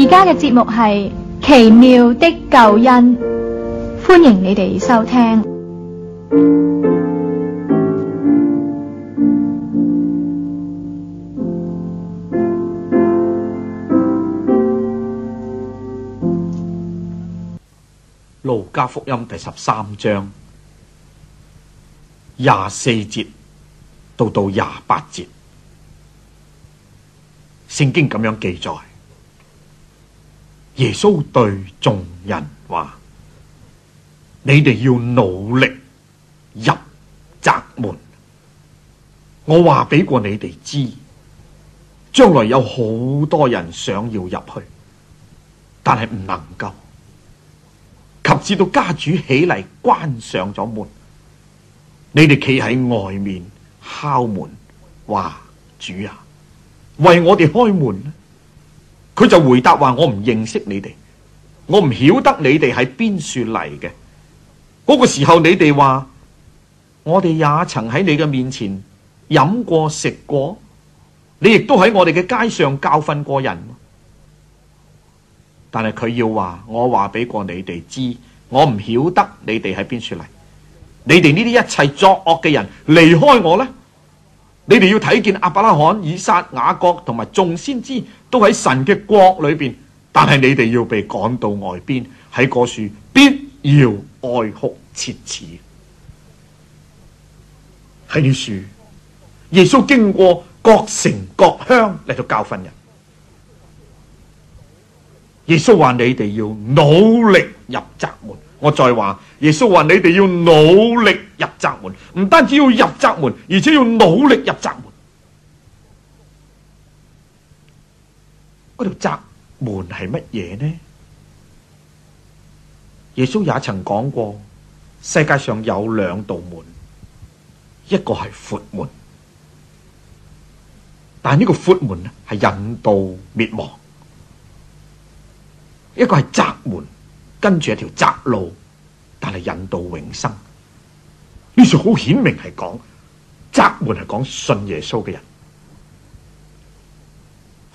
而家嘅節目係奇妙的救恩，歡迎你哋收聽。路加福音第13章24節到28節，聖經咁樣記載：耶穌對眾人話，你哋要努力入窄門。我話俾過你哋知，將來有好多人想要入去，但係唔能夠。及至到家主起嚟關上咗門，你哋企喺外面敲門，話主啊，為我哋開門。佢就回答話，我唔認識你哋，我唔曉得你哋喺邊處嚟嘅。嗰個時候你哋話，我哋也曾喺你嘅面前飲過食過，你亦都喺我哋嘅街上教訓過人。但係佢要話，我話俾過你哋知，我唔曉得你哋喺邊處嚟。你哋呢啲一切作惡嘅人，離開我啦！你哋要睇見亞伯拉罕、以撒、雅各同埋眾先知都喺神嘅國裏邊，但係你哋要被趕到外邊，喺嗰處必要哀哭切齒。喺呢處，耶穌經過各城各鄉嚟到教訓人。耶穌話，你哋要努力入窄門。我再話，耶穌話，你哋要努力入窄門，唔單止要入窄門，而且要努力入窄門。嗰條窄門係乜嘢呢？耶穌也曾講過，世界上有兩道門，一個係闊門，但呢個闊門係引導滅亡。一個係窄門，跟住一條窄路，但係引導永生。呢處好顯明係講窄門係講信耶穌嘅人，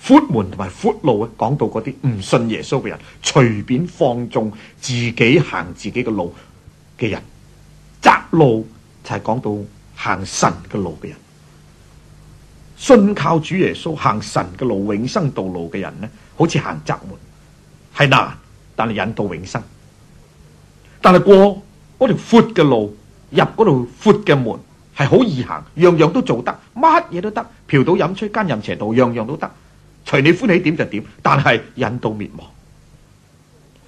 闊門同埋闊路講到嗰啲唔信耶穌嘅人，隨便放縱自己行自己嘅路嘅人。窄路就係講到行神嘅路嘅人，信靠主耶穌行神嘅路永生道路嘅人呢，好似行窄門。係難，但係引導永生。但係過嗰條闊嘅路，入嗰度闊嘅門，係好易行，樣樣都做得，乜嘢都得，嫖賭飲吹奸淫邪盜，樣樣都得，隨你歡喜點就點。但係引導滅亡，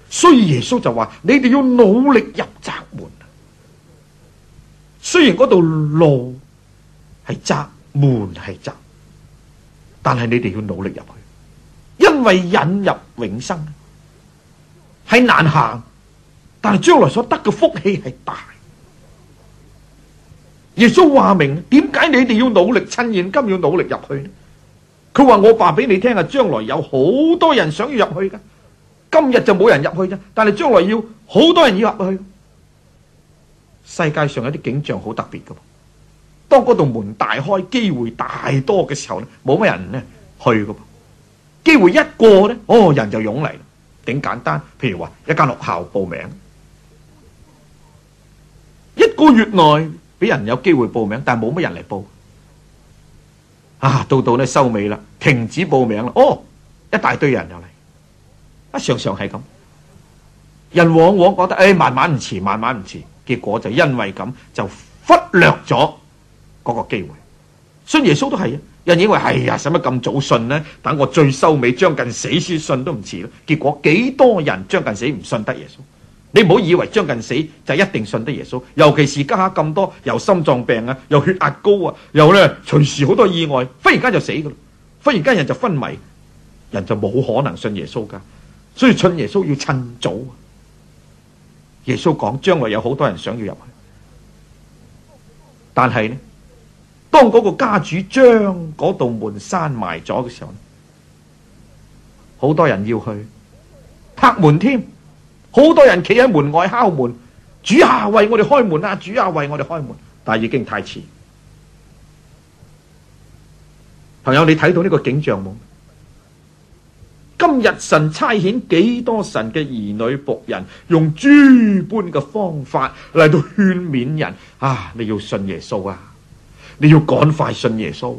所以耶穌就話：你哋要努力入窄門。雖然嗰度路係窄，門係窄，但係你哋要努力入去，因為引入永生。係難行，但係將來所得嘅福氣係大。耶穌話明點解你哋要努力，趁現今要努力入去呢？佢話：我話俾你聽啊，將來有好多人想要入去噶，今日就冇人入去啫，但係將來要好多人要入去。世界上有啲景象好特別噶，當嗰道門大開，機會大多嘅時候咧，冇乜人咧去噶，機會一過咧，人就湧嚟。挺簡單，譬如話一間學校報名，一個月內俾人有機會報名，但係冇乜人嚟報。到咧收尾啦，停止報名啦，一大堆人又嚟，常常係咁。人往往覺得慢慢唔遲，慢慢唔遲，結果就因為咁就忽略咗嗰個機會。信耶穌都係啊。人認為係使乜咁早信呢？等我最收尾將近死先信都唔遲咯。結果幾多人將近死唔信得耶穌？你唔好以為將近死就一定信得耶穌。尤其是家下咁多，又心臟病啊，又血壓高啊，又咧隨時好多意外，忽然間就死噶啦，忽然間人就昏迷，人就冇可能信耶穌噶。所以信耶穌要趁早。耶穌講將來有好多人想要入去，但係呢，當嗰個家主將嗰道門閂埋咗嘅時候，好多人要去拍門添，好多人企喺門外敲門，主啊，為我哋開門啊！主啊，為我哋開門，但係已經太遲。朋友，你睇到呢個景象冇？今日神差遣幾多神嘅兒女僕人，用諸般嘅方法嚟到勸勉人啊！你要信耶穌啊！你要趕快信耶穌，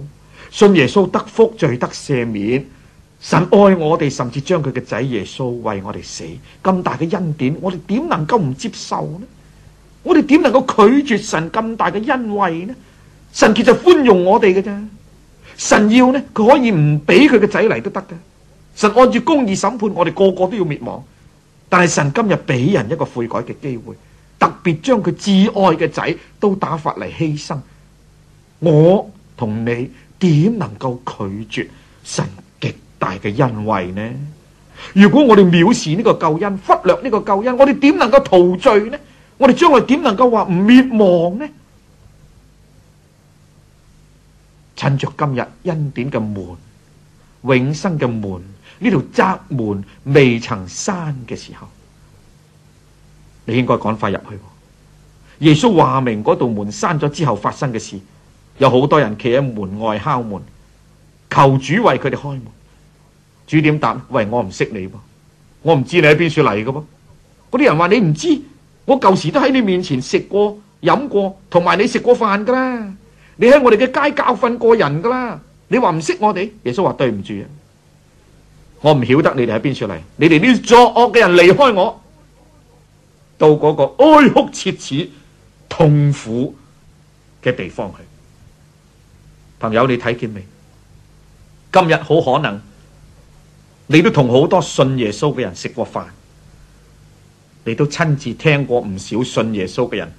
信耶穌得福罪得赦免。神愛我哋，甚至將佢嘅仔耶穌為我哋死，咁大嘅恩典，我哋點能夠唔接受呢？我哋點能夠拒絕神咁大嘅恩惠呢？神其實寬容我哋嘅啫，神要呢，佢可以唔俾佢嘅仔嚟都得嘅。神按住公義審判，我哋個個都要滅亡。但係神今日俾人一個悔改嘅機會，特別將佢至愛嘅仔都打發嚟犧牲。我同你點能夠拒絕神極大嘅恩惠呢？如果我哋藐視呢個救恩，忽略呢個救恩，我哋點能夠逃罪呢？我哋將來點能夠話唔滅亡呢？趁着今日恩典嘅門、永生嘅門，呢條窄門未曾閂嘅時候，你應該趕快入去。耶穌話明嗰道門閂咗之後發生嘅事，有好多人企喺門外敲門，求主為佢哋開門。主點答？喂，我唔識你噃，我唔知你喺邊處嚟嘅噃。嗰啲人話你唔知，我舊時都喺你面前食過、飲過，同埋你食過飯噶啦。你喺我哋嘅街教訓過人噶啦。你話唔識我哋？耶穌話對唔住啊，我唔曉得你哋喺邊處嚟。你哋呢啲作惡嘅人離開我，到嗰個哀哭切齒、痛苦嘅地方去。朋友，你睇見未？今日好可能你都同好多信耶穌嘅人食過飯，你都親自聽過唔少信耶穌嘅人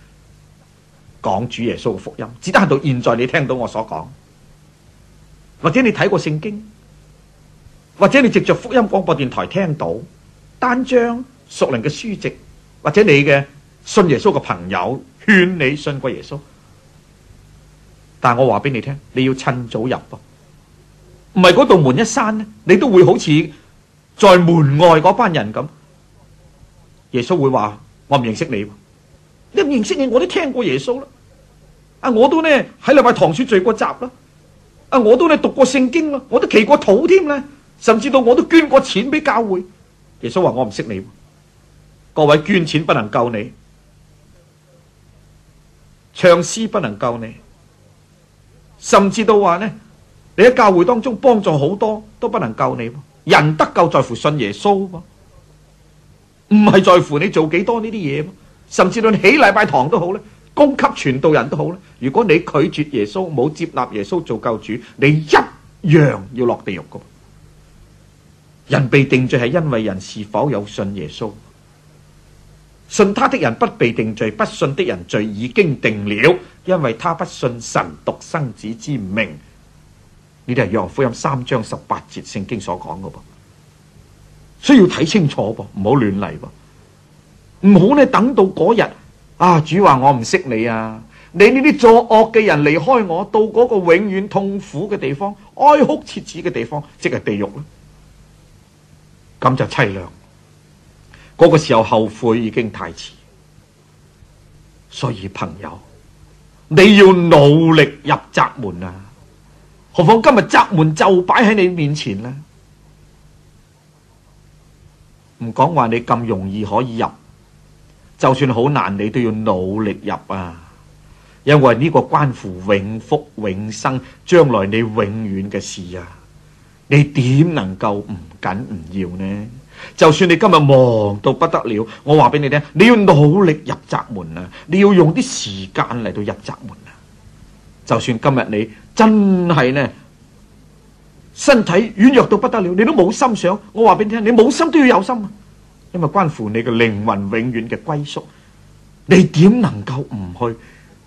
講主耶穌嘅福音，只得到現在你聽到我所講，或者你睇過聖經，或者你藉着福音廣播電台聽到單張屬靈嘅書籍，或者你嘅信耶穌嘅朋友勸你信過耶穌。但我話俾你聽，你要趁早入噃，唔係嗰道門一閂咧，你都會好似在門外嗰班人咁。耶穌會話：我唔認識你，你唔認識你，我都聽過耶穌啦。啊，我都呢喺禮拜堂書聚過集啦。啊，我都呢讀過聖經啦，我都祈過禱添啦，甚至到我都捐過錢俾教會。耶穌話：我唔識你。各位，捐錢不能救你，唱詩不能救你，甚至到話呢，你喺教會當中幫助好多都不能救你。人得救在乎信耶穌嘛，唔係在乎你做幾多呢啲嘢。甚至到你起禮拜堂都好咧，供給傳道人都好咧，如果你拒絕耶穌，冇接納耶穌做救主，你一樣要落地獄噶。人被定罪係因為人是否有信耶穌，信他的人不被定罪，不信的人罪已經定了，因為他不信神獨生子之名。呢啲係約翰福音3章18節聖經所講噶噃，需要睇清楚噃，唔好亂嚟噃。唔好呢等到嗰日啊，主話我唔識你啊，你呢啲作惡嘅人離開我，到嗰個永遠痛苦嘅地方、哀哭切齒嘅地方，即係地獄啦。咁就淒涼，嗰個時候後悔已經太遲。所以朋友，你要努力入窄門啊！何況今日窄門就擺喺你面前啦，唔講話你咁容易可以入，就算好難，你都要努力入啊！因為呢個關乎永福永生，將來你永遠嘅事啊！你點能夠唔緊唔要呢？就算你今日忙到不得了，我話俾你聽，你要努力入窄門啊！你要用啲時間嚟到入窄門啊！就算今日你真係呢身體軟弱到不得了，你都冇心想，我話俾你聽，你冇心都要有心啊！因為關乎你嘅靈魂永遠嘅歸宿，你點能夠唔去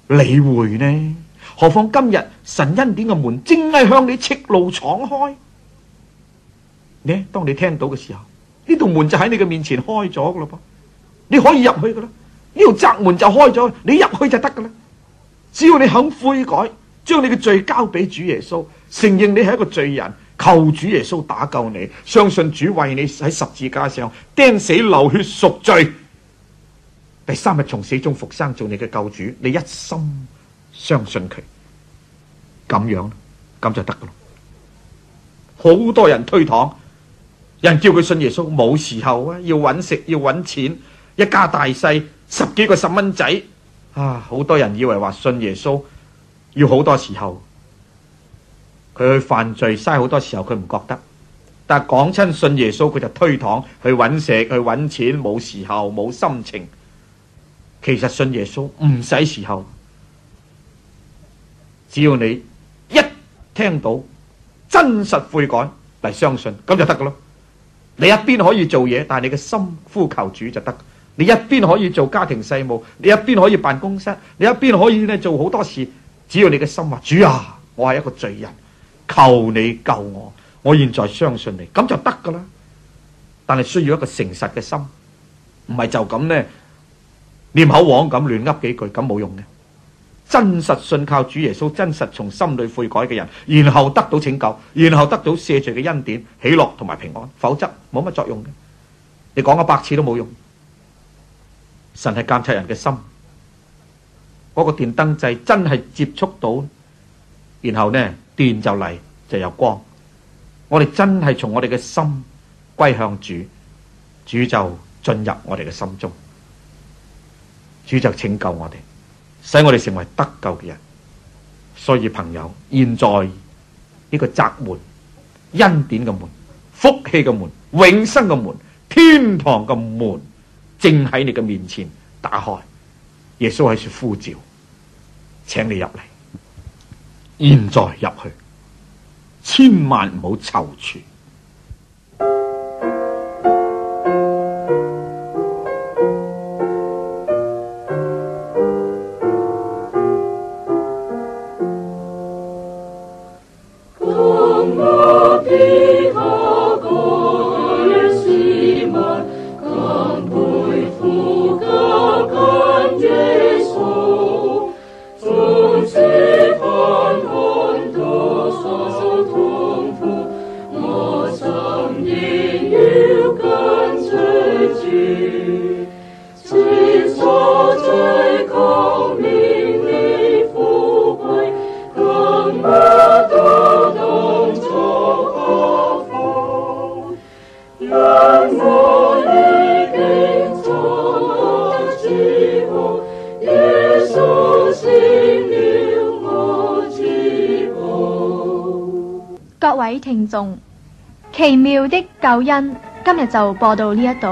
理會呢？何況今日神恩典嘅門正係向你赤露敞開呢？當你聽到嘅時候，呢道門就喺你嘅面前開咗噶啦噃，你可以入去噶啦，呢條窄門就開咗，你入去就得噶啦。只要你肯悔改，將你嘅罪交俾主耶穌，承認你係一個罪人，求主耶穌打救你，相信主為你喺十字架上釘死流血贖罪，第3日從死中復生做你嘅救主，你一心相信佢，咁樣咁就得噶啦。好多人推搪，人叫佢信耶穌冇時候啊，要揾食要揾錢，一家大細10幾個10蚊仔啊！好多人以為話信耶穌要好多時候，佢去犯罪嘥好多時候，佢唔覺得。但係講親信耶穌，佢就推搪去揾食去揾錢，冇時候冇心情。其實信耶穌唔使時候，只要你一聽到真實悔改嚟相信，咁就得噶咯。你一邊可以做嘢，但係你嘅心呼求主就得。你一邊可以做家庭世務，你一邊可以辦公室，你一邊可以咧做好多事。只要你嘅心話主啊，我係一個罪人，求你救我，我現在相信你，咁就得噶啦。但係需要一個誠實嘅心，唔係就咁呢念口簧咁亂噏幾句，咁冇用嘅。真實信靠主耶穌，真實從心裏悔改嘅人，然後得到拯救，然後得到赦罪嘅恩典、喜樂同埋平安，否則冇乜作用嘅。你講100次都冇用。神係監察人嘅心，嗰個電燈掣真係接觸到，然後呢電就嚟就有光。我哋真係從我哋嘅心歸向主，主就進入我哋嘅心中，主就拯救我哋，使我哋成為得救嘅人。所以朋友，現在呢個窄門、恩典嘅門、福氣嘅門、永生嘅門、天堂嘅門正喺你嘅面前打開。耶穌喺處呼召，請你入嚟，現在入去，千萬唔好躊躇。各位聽眾，奇妙的救恩今日就播到呢一度。